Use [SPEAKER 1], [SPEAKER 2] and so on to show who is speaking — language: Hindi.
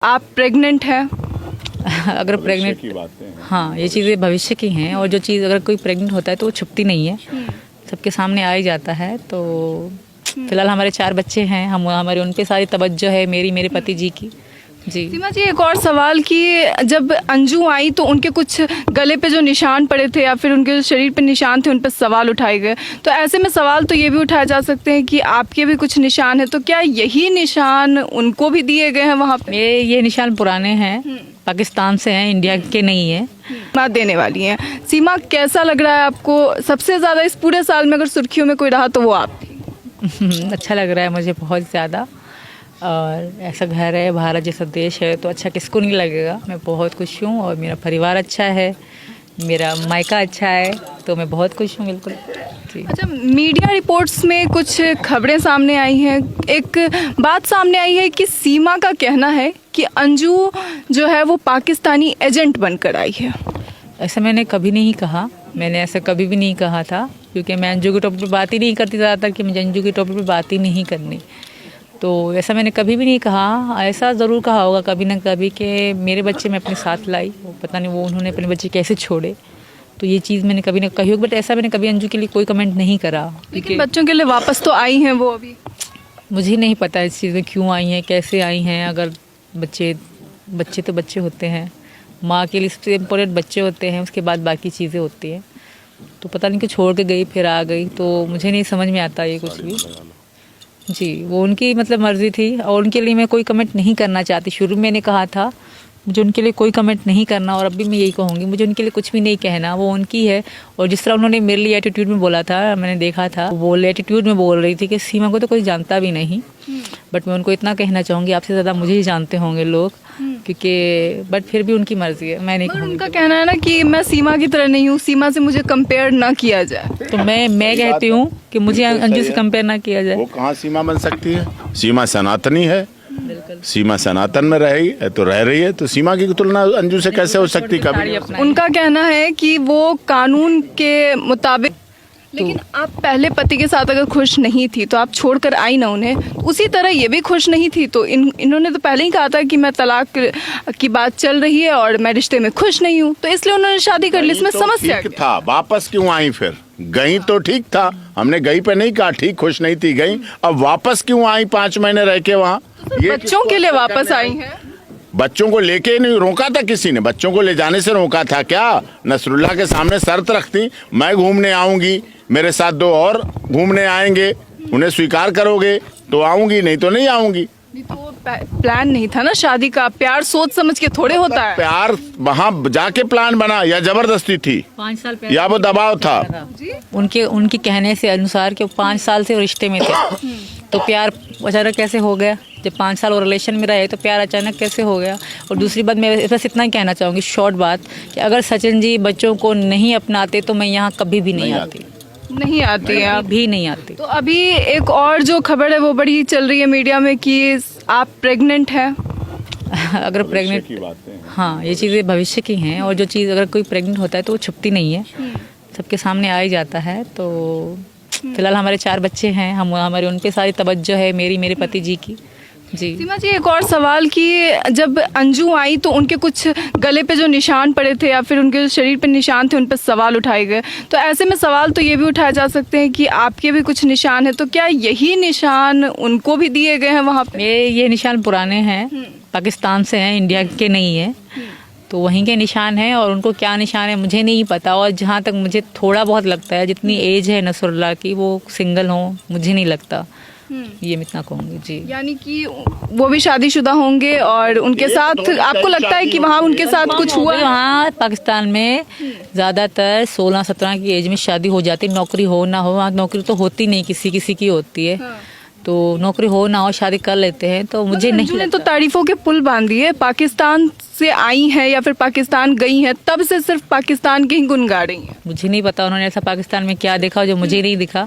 [SPEAKER 1] आप प्रेग्नेंट हैं?
[SPEAKER 2] अगर प्रेग्नेंट
[SPEAKER 3] की बातें हैं।
[SPEAKER 2] हाँ, ये चीज़ें भविष्य की हैं और जो चीज़ अगर कोई प्रेग्नेंट होता है तो वो छुपती नहीं है, सबके सामने आ ही जाता है। तो फिलहाल हमारे 4 बच्चे हैं, हम हमारी उन पे सारी तवज्जो है, मेरे पति जी की। जी
[SPEAKER 1] सीमा जी, एक और सवाल कि जब अंजू आई तो उनके कुछ गले पे जो निशान पड़े थे या फिर उनके शरीर पे निशान थे, उन पर सवाल उठाए गए। तो ऐसे में सवाल तो ये भी उठाए जा सकते हैं कि आपके भी कुछ निशान है, तो क्या यही निशान उनको भी दिए गए हैं वहाँ पे?
[SPEAKER 2] ये निशान पुराने हैं, पाकिस्तान से हैं, इंडिया के नहीं है।
[SPEAKER 1] बात देने वाली हैं। सीमा, कैसा लग रहा है आपको? सबसे ज़्यादा इस पूरे साल में अगर सुर्खियों में कोई रहा तो वो आप थी।
[SPEAKER 2] अच्छा लग रहा है मुझे बहुत ज़्यादा, और ऐसा घर है, भारत जैसा देश है, तो अच्छा किसको नहीं लगेगा। मैं बहुत खुश हूँ और मेरा परिवार अच्छा है, मेरा मायका अच्छा है, तो मैं बहुत खुश हूँ बिल्कुल जी।
[SPEAKER 1] अच्छा, मीडिया रिपोर्ट्स में कुछ खबरें सामने आई हैं। एक बात सामने आई है कि सीमा का कहना है कि अंजू जो है वो पाकिस्तानी एजेंट बनकर आई है।
[SPEAKER 2] ऐसा मैंने कभी नहीं कहा, मैंने ऐसा कभी भी नहीं कहा था, क्योंकि मैं अंजू के टॉपिक पे बात ही नहीं करती, ज़्यादातर कि मुझे अंजू के टॉपिक पे बात ही नहीं करनी। तो ऐसा मैंने कभी भी नहीं कहा। ऐसा ज़रूर कहा होगा कभी ना कभी कि मेरे बच्चे मैं अपने साथ लाई, वो पता नहीं वो उन्होंने अपने बच्चे कैसे छोड़े, तो ये चीज़ मैंने कभी ना कही होगी। बट ऐसा मैंने कभी अंजू के लिए कोई कमेंट नहीं करा,
[SPEAKER 1] लेकिन बच्चों के लिए वापस तो आई हैं वो अभी।
[SPEAKER 2] मुझे नहीं पता इस चीज़ में क्यों आई हैं, कैसे आई हैं। अगर बच्चे तो बच्चे होते हैं, माँ के लिए सबसे इम्पोर्टेंट बच्चे होते हैं, उसके बाद बाकी चीज़ें होती हैं। तो पता नहीं कि छोड़ के गई फिर आ गई, तो मुझे नहीं समझ में आता ये कुछ भी जी। वो उनकी मतलब मर्ज़ी थी और उनके लिए मैं कोई कमेंट नहीं करना चाहती। शुरू में मैंने कहा था मुझे उनके लिए कोई कमेंट नहीं करना, और अभी मैं यही कहूँगी, मुझे उनके लिए कुछ भी नहीं कहना, वो उनकी है। और जिस तरह उन्होंने मेरे लिए एटीट्यूड में बोला था, मैंने देखा था, वो एटीट्यूड में बोल रही थी कि सीमा को तो कोई जानता भी नहीं। बट मैं उनको इतना कहना चाहूँगी, आपसे ज़्यादा मुझे ही जानते होंगे लोग, क्योंकि बट फिर भी उनकी मर्ज़ी है, मैं नहीं कहूँगी।
[SPEAKER 1] उनका कहना है ना कि मैं सीमा की तरह नहीं हूँ, सीमा से मुझे कंपेयर ना किया जाए।
[SPEAKER 2] तो मैं कहती हूँ कि मुझे अंजू से कंपेयर ना किया जाए।
[SPEAKER 3] वो कहाँ सीमा बन सकती है? सीमा सनातनी है, सीमा सनातन में रहेगी तो रह रही है, तो सीमा की तुलना अंजू से कैसे हो सकती कभी?
[SPEAKER 1] उनका कहना है कि वो कानून के मुताबिक, लेकिन आप पहले पति के साथ अगर खुश नहीं थी तो आप छोड़कर आई ना उन्हें, उसी तरह ये भी खुश नहीं थी। तो इन्होंने तो पहले ही कहा था कि मैं तलाक की बात चल रही है और मैं रिश्ते में खुश नहीं हूँ, तो इसलिए उन्होंने शादी कर ली। इसमें समस्या
[SPEAKER 3] ठीक था, वापस क्यों आई फिर? गई तो ठीक था, हमने गई पे नहीं कहा ठीक, खुश नहीं थी गई, अब वापस क्यों आई 5 महीने रह के वहाँ? ये
[SPEAKER 1] बच्चों के लिए वापस आई हैं।
[SPEAKER 3] बच्चों को लेके नहीं रोका था किसी ने? बच्चों को ले जाने से रोका था क्या? नसरुल्लाह के सामने शर्त रखती, मैं घूमने आऊंगी, मेरे साथ 2 और घूमने आएंगे, उन्हें स्वीकार करोगे तो आऊंगी, नहीं तो नहीं आऊंगी।
[SPEAKER 1] तो प्लान नहीं था ना शादी का? प्यार सोच समझ के थोड़े होता है।
[SPEAKER 3] प्यार वहाँ जाके प्लान बना या जबरदस्ती थी
[SPEAKER 2] 5 साल पहले
[SPEAKER 3] या वो दबाव था?
[SPEAKER 2] उनके कहने से अनुसार कि 5 साल से रिश्ते में थे, तो प्यार अचानक कैसे हो गया? जब 5 साल वो रिलेशन में रहे तो प्यार अचानक कैसे हो गया? और दूसरी बात, मैं बस इतना ही कहना चाहूँगी शॉर्ट बात, कि अगर सचिन जी बच्चों को नहीं अपनाते तो मैं यहाँ कभी भी नहीं आती
[SPEAKER 1] आप
[SPEAKER 2] भी नहीं आती।
[SPEAKER 1] तो अभी एक और जो खबर है वो बड़ी चल रही है मीडिया में कि आप प्रेग्नेंट हैं।
[SPEAKER 2] अगर प्रेग्नेंट
[SPEAKER 3] की बातें हैं।
[SPEAKER 2] हाँ, ये चीज़ें भविष्य की हैं और जो चीज़ अगर कोई प्रेग्नेंट होता है तो वो छुपती नहीं है, सबके सामने आ ही जाता है। तो फिलहाल हमारे 4 बच्चे हैं, हम हमारी उन पे सारी तवज्जो है, मेरे पति जी की जी।
[SPEAKER 1] सीमा जी, एक और सवाल कि जब अंजू आई तो उनके कुछ गले पे जो निशान पड़े थे या फिर उनके शरीर पे निशान थे, उन पर सवाल उठाए गए। तो ऐसे में सवाल तो ये भी उठाए जा सकते हैं कि आपके भी कुछ निशान है, तो क्या यही निशान उनको भी दिए गए हैं वहाँ पे?
[SPEAKER 2] ये निशान पुराने हैं, पाकिस्तान से हैं, इंडिया के नहीं है, तो वहीं के निशान हैं। और उनको क्या निशान है मुझे नहीं पता, और जहाँ तक मुझे थोड़ा बहुत लगता है, जितनी एज है नसरुल्लाह की, वो सिंगल हो, मुझे नहीं लगता, ये मैं इतना कहूँगी जी।
[SPEAKER 1] यानी कि वो भी शादीशुदा होंगे और उनके साथ आपको लगता है कि वहाँ उनके साथ कुछ हुआ है?
[SPEAKER 2] वहाँ पाकिस्तान में ज़्यादातर 16-17 की एज में शादी हो जाती, नौकरी हो ना हो, वहाँ नौकरी तो होती नहीं, किसी की होती है। तो नौकरी हो ना हो शादी कर लेते हैं, तो मुझे नहीं
[SPEAKER 1] लगता। तो तारीफों के पुल बांध दिए, पाकिस्तान से आई हैं या फिर पाकिस्तान गई हैं, तब से सिर्फ पाकिस्तान के ही गुण गा रही हैं।
[SPEAKER 2] मुझे नहीं पता उन्होंने ऐसा पाकिस्तान में क्या देखा जो मुझे नहीं दिखा।